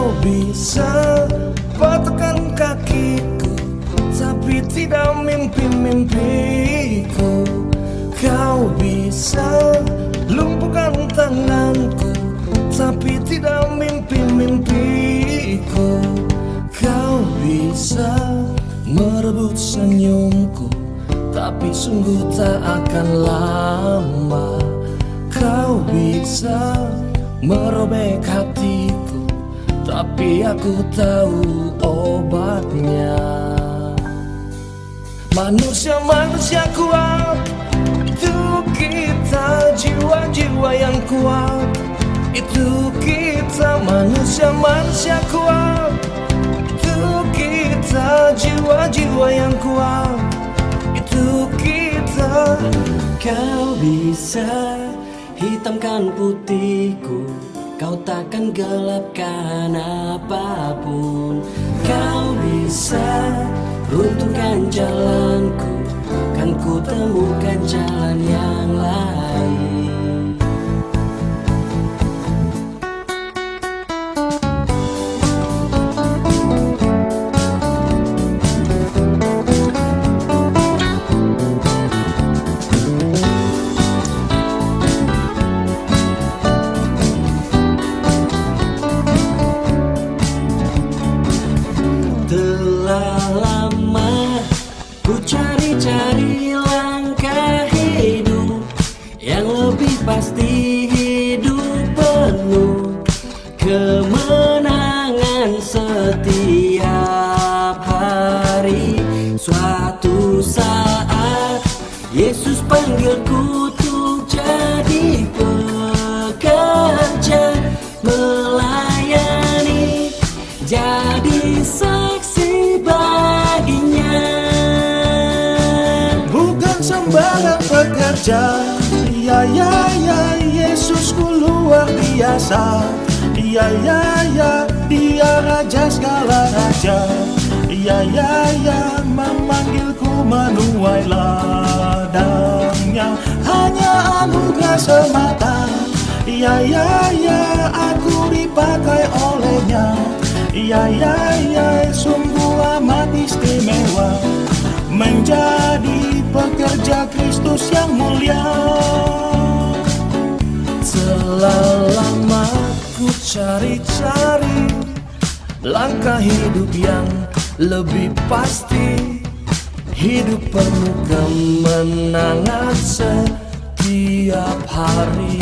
Kau bisa patahkan kakiku, tapi tidak mimpi-mimpiku. Kau bisa lumpuhkan tanganku, tapi tidak mimpi-mimpiku. Kau bisa merebut senyumku, tapi sungguh tak akan lama. Kau bisa merobek hatiku, tapi aku tahu obatnya. Manusia-manusia kuat, itu kita. Jiwa-jiwa yang kuat, itu kita. Manusia-manusia kuat, itu kita. Jiwa-jiwa yang kuat, itu kita. Kau bisa hitamkan putihku, kau takkan gelapkan apapun. Kau bisa runtuhkan jalanku, kan ku temukan jalan yang lain. Telah lama ku cari-cari langkah hidup yang lebih pasti, hidup penuh kemenangan setiap hari. Suatu saat Yesus panggilku untuk jadi pekerja, melayani, jadi saksi baginya. Bukan sembarang pekerja, ya ya ya, Yesusku luar biasa. Ya ya ya, dia raja segala raja. Ya ya ya, memanggilku menuai ladangnya. Hanya anugerah semata. Ya ya ya, aku dipakai olehnya. Ya ya ya, sungguh amat istimewa menjadi pekerja Kristus yang mulia. Telah lama ku cari-cari langkah hidup yang lebih pasti, hidup penuh kemenangan setiap hari.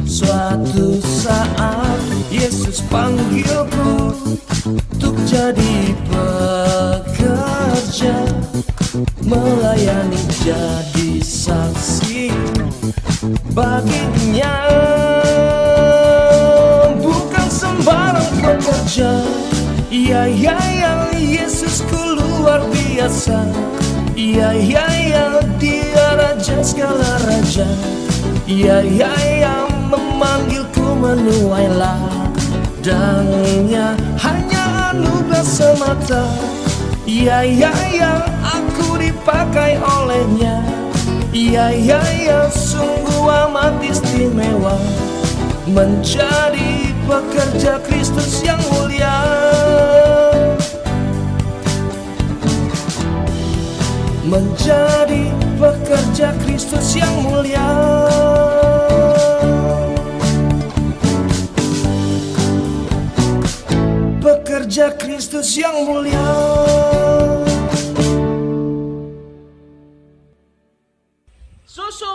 Suatu saat Yesus panggilku untuk jadi pekerja, melayani, jadi saksi baginya. Bukan sembarang pekerja, ya ya ya, Yesusku luar biasa. Ya ya ya, dia raja segala raja. Ya ya ya, memanggilku menuai ladangnya. Hanya anugerah semata. Ya ya ya, aku dipakai olehnya. Ya ya ya, sungguh amat istimewa menjadi pekerja Kristus yang mulia. Menjadi pekerja Kristus yang mulia. Pekerja Kristus yang mulia. Susu,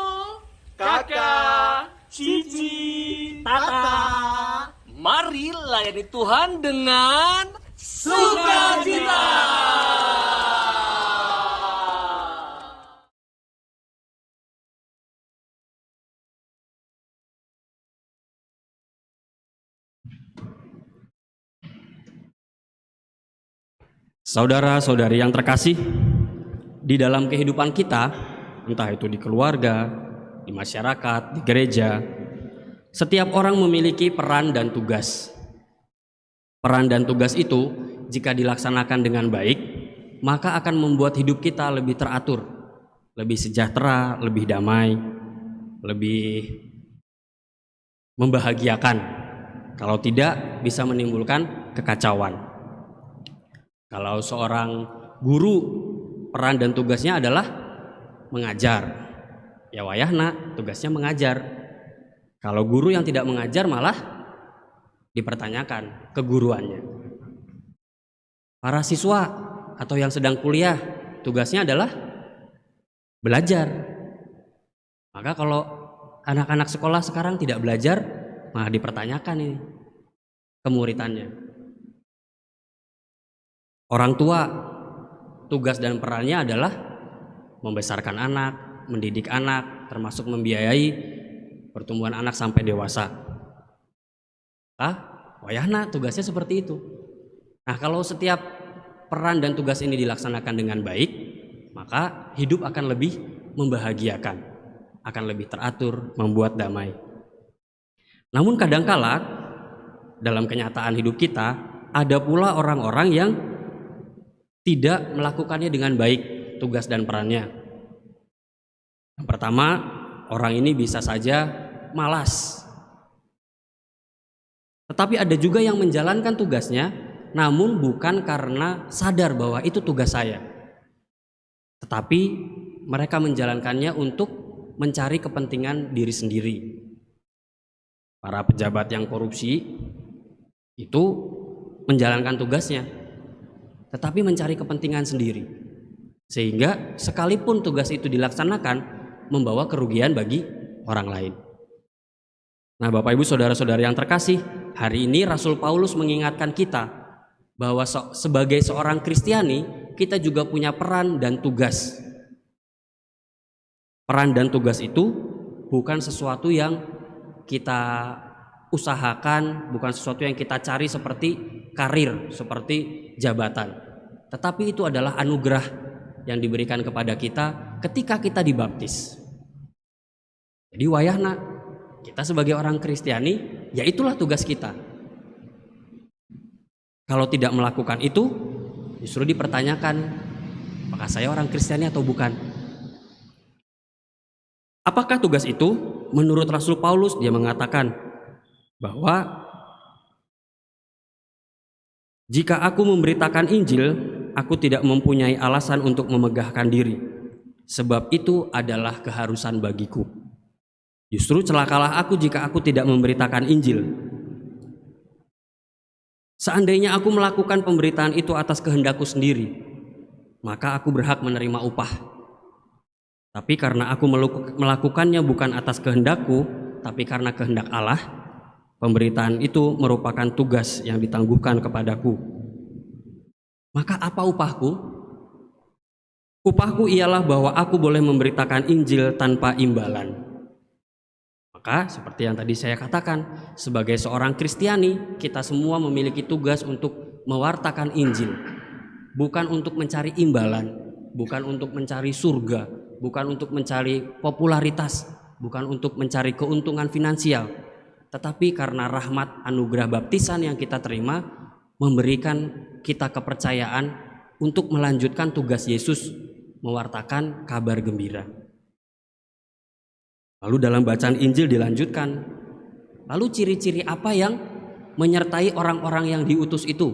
kakak, cici, tata, Mari layani Tuhan dengan sukacita. Saudara-saudari yang terkasih, di dalam kehidupan kita, entah itu di keluarga, di masyarakat, di gereja, setiap orang memiliki peran dan tugas. Peran dan tugas itu, jika dilaksanakan dengan baik, maka akan membuat hidup kita lebih teratur, lebih sejahtera, lebih damai, lebih membahagiakan. Kalau tidak, bisa menimbulkan kekacauan. Kalau seorang guru, peran dan tugasnya adalah mengajar, ya wayahna tugasnya mengajar. Kalau guru yang tidak mengajar malah dipertanyakan keguruannya. Para siswa atau yang sedang kuliah, tugasnya adalah belajar. Maka kalau anak-anak sekolah sekarang tidak belajar, malah dipertanyakan ini kemuritannya. Orang tua, tugas dan perannya adalah membesarkan anak, mendidik anak, termasuk membiayai pertumbuhan anak sampai dewasa. Wayahna tugasnya seperti itu. Nah, kalau setiap peran dan tugas ini dilaksanakan dengan baik, maka hidup akan lebih membahagiakan, akan lebih teratur, membuat damai. Namun kadangkala dalam kenyataan hidup kita ada pula orang-orang yang tidak melakukannya dengan baik tugas dan perannya. Yang pertama, orang ini bisa saja malas. Tetapi ada juga yang menjalankan tugasnya, namun bukan karena sadar bahwa itu tugas saya. Tetapi mereka menjalankannya untuk mencari kepentingan diri sendiri. Para pejabat yang korupsi itu menjalankan tugasnya, tetapi mencari kepentingan sendiri. Sehingga sekalipun tugas itu dilaksanakan, membawa kerugian bagi orang lain. Nah, Bapak Ibu saudara-saudara yang terkasih, hari ini Rasul Paulus mengingatkan kita bahwa sebagai seorang Kristiani, kita juga punya peran dan tugas. Peran dan tugas itu bukan sesuatu yang kita usahakan, bukan sesuatu yang kita cari seperti karir, seperti jabatan. Tetapi itu adalah anugerah yang diberikan kepada kita ketika kita dibaptis. Jadi wayahna kita sebagai orang Kristiani, ya itulah tugas kita. Kalau tidak melakukan itu, justru dipertanyakan, apakah saya orang Kristiani atau bukan? Apakah tugas itu? Menurut Rasul Paulus, dia mengatakan bahwa jika aku memberitakan Injil, aku tidak mempunyai alasan untuk memegahkan diri, sebab itu adalah keharusan bagiku. Justru celakalah aku jika aku tidak memberitakan Injil. Seandainya aku melakukan pemberitaan itu atas kehendakku sendiri, maka aku berhak menerima upah. Tapi karena aku melakukannya bukan atas kehendakku, tapi karena kehendak Allah, pemberitaan itu merupakan tugas yang ditangguhkan kepadaku. Maka apa upahku? Upahku ialah bahwa aku boleh memberitakan Injil tanpa imbalan. Maka seperti yang tadi saya katakan, sebagai seorang Kristiani, kita semua memiliki tugas untuk mewartakan Injil. Bukan untuk mencari imbalan, bukan untuk mencari surga, bukan untuk mencari popularitas, bukan untuk mencari keuntungan finansial. Tetapi karena rahmat anugerah baptisan yang kita terima, memberikan kita kepercayaan untuk melanjutkan tugas Yesus, mewartakan kabar gembira. Lalu dalam bacaan Injil dilanjutkan, lalu ciri-ciri apa yang menyertai orang-orang yang diutus itu?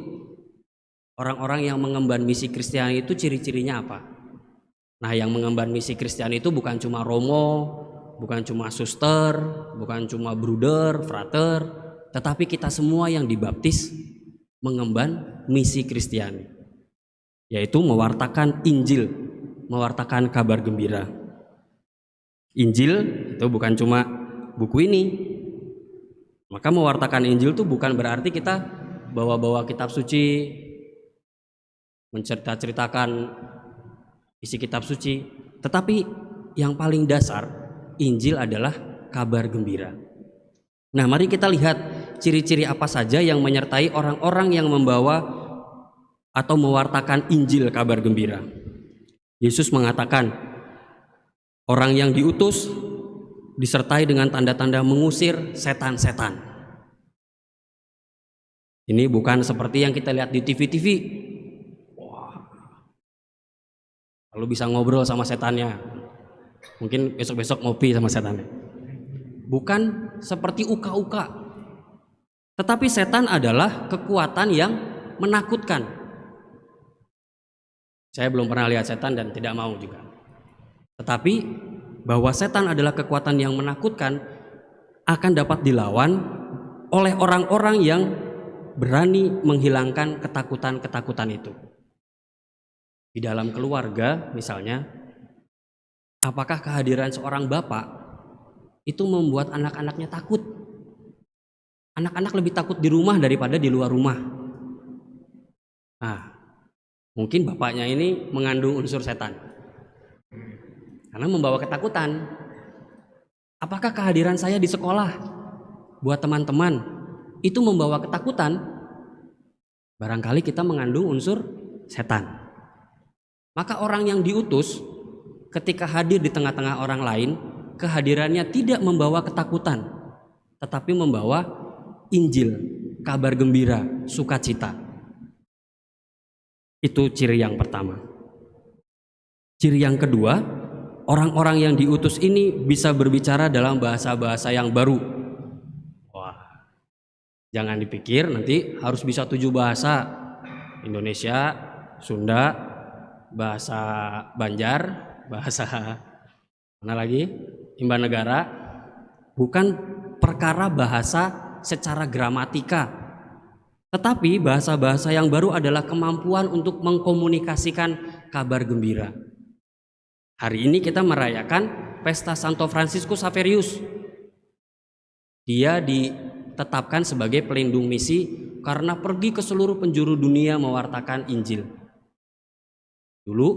Orang-orang yang mengemban misi Kristiani itu ciri-cirinya apa? Nah, yang mengemban misi Kristiani itu bukan cuma romo, bukan cuma suster, bukan cuma bruder, frater, tetapi kita semua yang dibaptis mengemban misi Kristiani, yaitu mewartakan Injil, mewartakan kabar gembira. Injil itu bukan cuma buku ini. Maka mewartakan Injil itu bukan berarti kita bawa-bawa kitab suci, menceritakan isi kitab suci. Tetapi yang paling dasar, Injil adalah kabar gembira. Nah, mari kita lihat ciri-ciri apa saja yang menyertai orang-orang yang membawa atau mewartakan Injil kabar gembira. Yesus mengatakan, orang yang diutus disertai dengan tanda-tanda mengusir setan-setan. Ini bukan seperti yang kita lihat di TV-TV. Wah, lalu bisa ngobrol sama setannya. Mungkin besok-besok ngopi sama setannya. Bukan seperti uka-uka. Tetapi setan adalah kekuatan yang menakutkan. Saya belum pernah lihat setan dan tidak mau juga. Tetapi bahwa setan adalah kekuatan yang menakutkan akan dapat dilawan oleh orang-orang yang berani menghilangkan ketakutan-ketakutan itu. Di dalam keluarga misalnya, apakah kehadiran seorang bapak itu membuat anak-anaknya takut? Anak-anak lebih takut di rumah daripada di luar rumah. Nah, mungkin bapaknya ini mengandung unsur setan karena membawa ketakutan. Apakah kehadiran saya di sekolah buat teman-teman itu membawa ketakutan? Barangkali kita mengandung unsur setan. Maka orang yang diutus ketika hadir di tengah-tengah orang lain, kehadirannya tidak membawa ketakutan, tetapi membawa Injil, kabar gembira, sukacita. Itu ciri yang pertama. Ciri yang kedua, orang-orang yang diutus ini bisa berbicara dalam bahasa-bahasa yang baru. Wah, jangan dipikir nanti harus bisa 7 bahasa. Indonesia, Sunda, bahasa Banjar, bahasa mana lagi? Imban Negara. Bukan perkara bahasa secara gramatika, tetapi bahasa-bahasa yang baru adalah kemampuan untuk mengkomunikasikan kabar gembira. Hari ini kita merayakan pesta Santo Fransiskus Xaverius. Dia ditetapkan sebagai pelindung misi karena pergi ke seluruh penjuru dunia mewartakan Injil. Dulu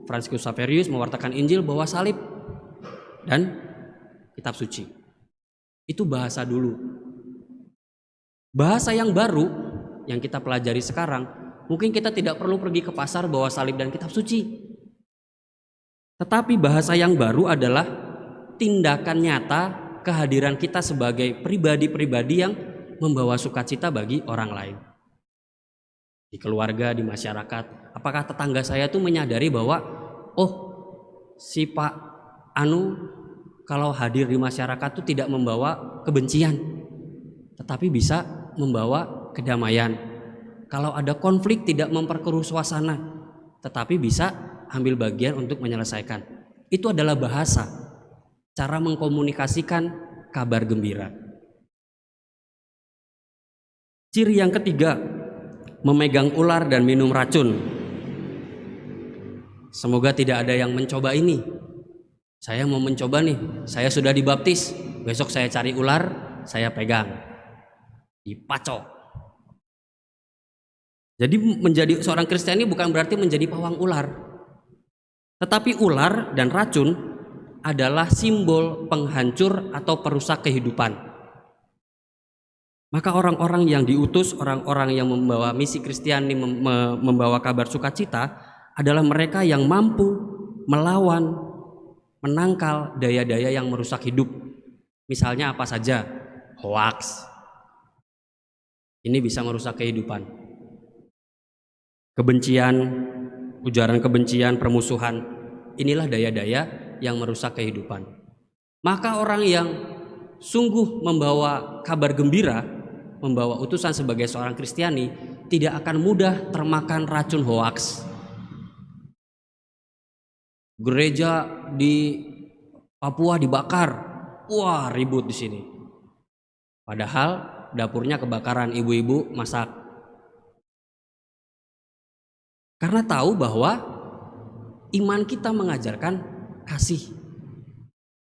Fransiskus Xaverius mewartakan Injil bawa salib dan kitab suci. Itu bahasa dulu. Bahasa yang baru yang kita pelajari sekarang, mungkin kita tidak perlu pergi ke pasar bawa salib dan kitab suci. Tetapi bahasa yang baru adalah tindakan nyata kehadiran kita sebagai pribadi-pribadi yang membawa sukacita bagi orang lain. Di keluarga, di masyarakat, apakah tetangga saya tuh menyadari bahwa oh, si Pak Anu kalau hadir di masyarakat tuh tidak membawa kebencian, tetapi bisa membawa kedamaian. Kalau ada konflik tidak memperkeruh suasana, tetapi bisa ambil bagian untuk menyelesaikan. Itu adalah bahasa, cara mengkomunikasikan kabar gembira. Ciri yang ketiga, memegang ular dan minum racun. Semoga tidak ada yang mencoba ini. Saya mau mencoba nih, saya sudah dibaptis, besok saya cari ular, saya pegang. Dipacok. Jadi menjadi seorang Kristen ini bukan berarti menjadi pawang ular. Tetapi ular dan racun adalah simbol penghancur atau perusak kehidupan. Maka orang-orang yang diutus, orang-orang yang membawa misi Kristiani, membawa kabar sukacita adalah mereka yang mampu melawan, menangkal daya-daya yang merusak hidup. Misalnya apa saja? Hoaks. Ini bisa merusak kehidupan. Kebencian, ujaran kebencian, permusuhan. Inilah daya-daya yang merusak kehidupan. Maka orang yang sungguh membawa kabar gembira, membawa utusan sebagai seorang Kristiani, tidak akan mudah termakan racun hoaks. Gereja di Papua dibakar, wah ribut di sini. Padahal dapurnya kebakaran, ibu-ibu masak. Karena tahu bahwa iman kita mengajarkan kasih,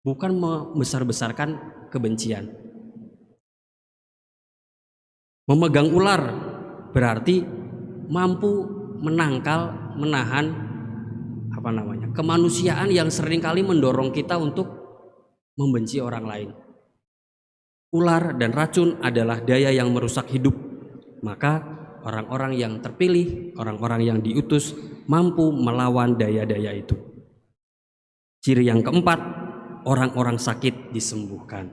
bukan membesar-besarkan kebencian. Memegang ular berarti mampu menangkal, menahan kemanusiaan yang seringkali mendorong kita untuk membenci orang lain. Ular dan racun adalah daya yang merusak hidup. Maka orang-orang yang terpilih, orang-orang yang diutus mampu melawan daya-daya itu. Ciri yang keempat, orang-orang sakit disembuhkan.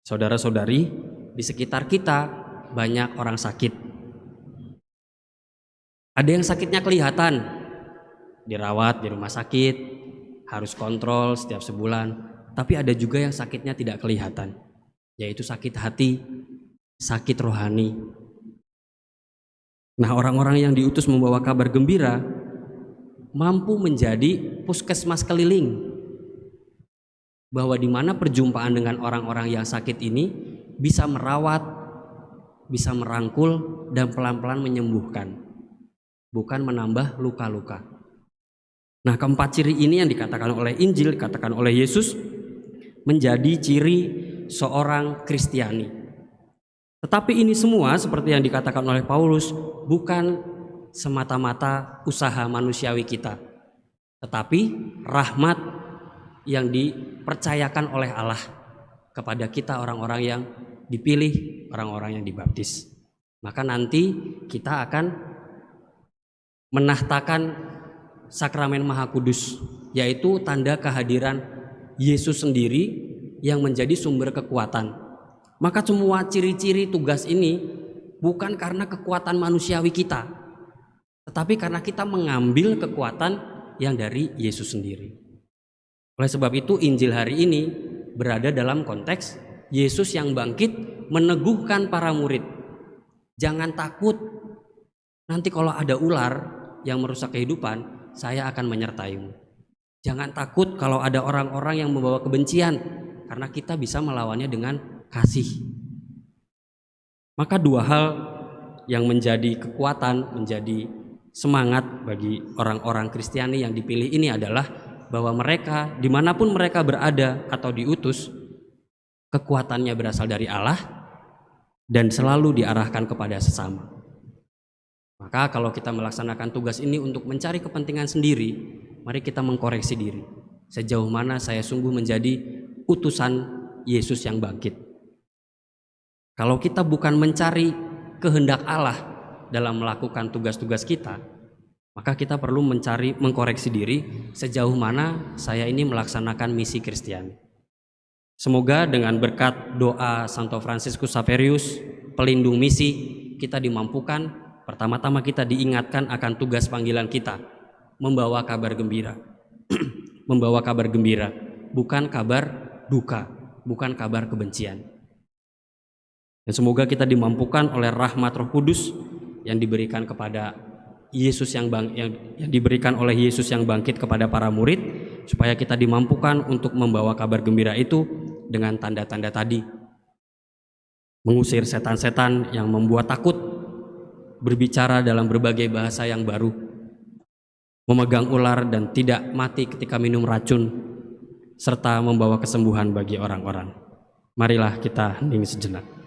Saudara-saudari, di sekitar kita banyak orang sakit. Ada yang sakitnya kelihatan, dirawat di rumah sakit, harus kontrol setiap sebulan. Tapi ada juga yang sakitnya tidak kelihatan, yaitu sakit hati, sakit rohani. Nah, orang-orang yang diutus membawa kabar gembira mampu menjadi puskesmas keliling, bahwa di mana perjumpaan dengan orang-orang yang sakit ini bisa merawat, bisa merangkul, dan pelan-pelan menyembuhkan, bukan menambah luka-luka. Nah, keempat ciri ini yang dikatakan oleh Injil, dikatakan oleh Yesus, menjadi ciri seorang Kristiani. Tetapi ini semua seperti yang dikatakan oleh Paulus bukan semata-mata usaha manusiawi kita, tetapi rahmat yang dipercayakan oleh Allah kepada kita, orang-orang yang dipilih, orang-orang yang dibaptis. Maka nanti kita akan menahtakan sakramen Maha Kudus, yaitu tanda kehadiran Yesus sendiri yang menjadi sumber kekuatan. Maka semua ciri-ciri tugas ini bukan karena kekuatan manusiawi kita, tetapi karena kita mengambil kekuatan yang dari Yesus sendiri. Oleh sebab itu Injil hari ini berada dalam konteks Yesus yang bangkit meneguhkan para murid. Jangan takut, nanti kalau ada ular yang merusak kehidupan, saya akan menyertaimu. Jangan takut kalau ada orang-orang yang membawa kebencian, karena kita bisa melawannya dengan kasih. Maka dua hal yang menjadi kekuatan, menjadi semangat bagi orang-orang Kristiani yang dipilih ini adalah bahwa mereka dimanapun mereka berada atau diutus, kekuatannya berasal dari Allah dan selalu diarahkan kepada sesama. Maka kalau kita melaksanakan tugas ini untuk mencari kepentingan sendiri, mari kita mengkoreksi diri. Sejauh mana saya sungguh menjadi utusan Yesus yang bangkit. Kalau kita bukan mencari kehendak Allah dalam melakukan tugas-tugas kita, maka kita perlu mengkoreksi diri sejauh mana saya ini melaksanakan misi Kristiani. Semoga dengan berkat doa Santo Fransiskus Xaverius, pelindung misi, kita dimampukan, pertama-tama kita diingatkan akan tugas panggilan kita, membawa kabar gembira. Membawa kabar gembira, bukan kabar duka, bukan kabar kebencian. Dan semoga kita dimampukan oleh rahmat Roh Kudus yang diberikan kepada Yesus yang diberikan oleh Yesus yang bangkit kepada para murid, supaya kita dimampukan untuk membawa kabar gembira itu dengan tanda-tanda tadi. Mengusir setan-setan yang membuat takut, berbicara dalam berbagai bahasa yang baru, memegang ular dan tidak mati ketika minum racun, serta membawa kesembuhan bagi orang-orang. Marilah kita hening sejenak.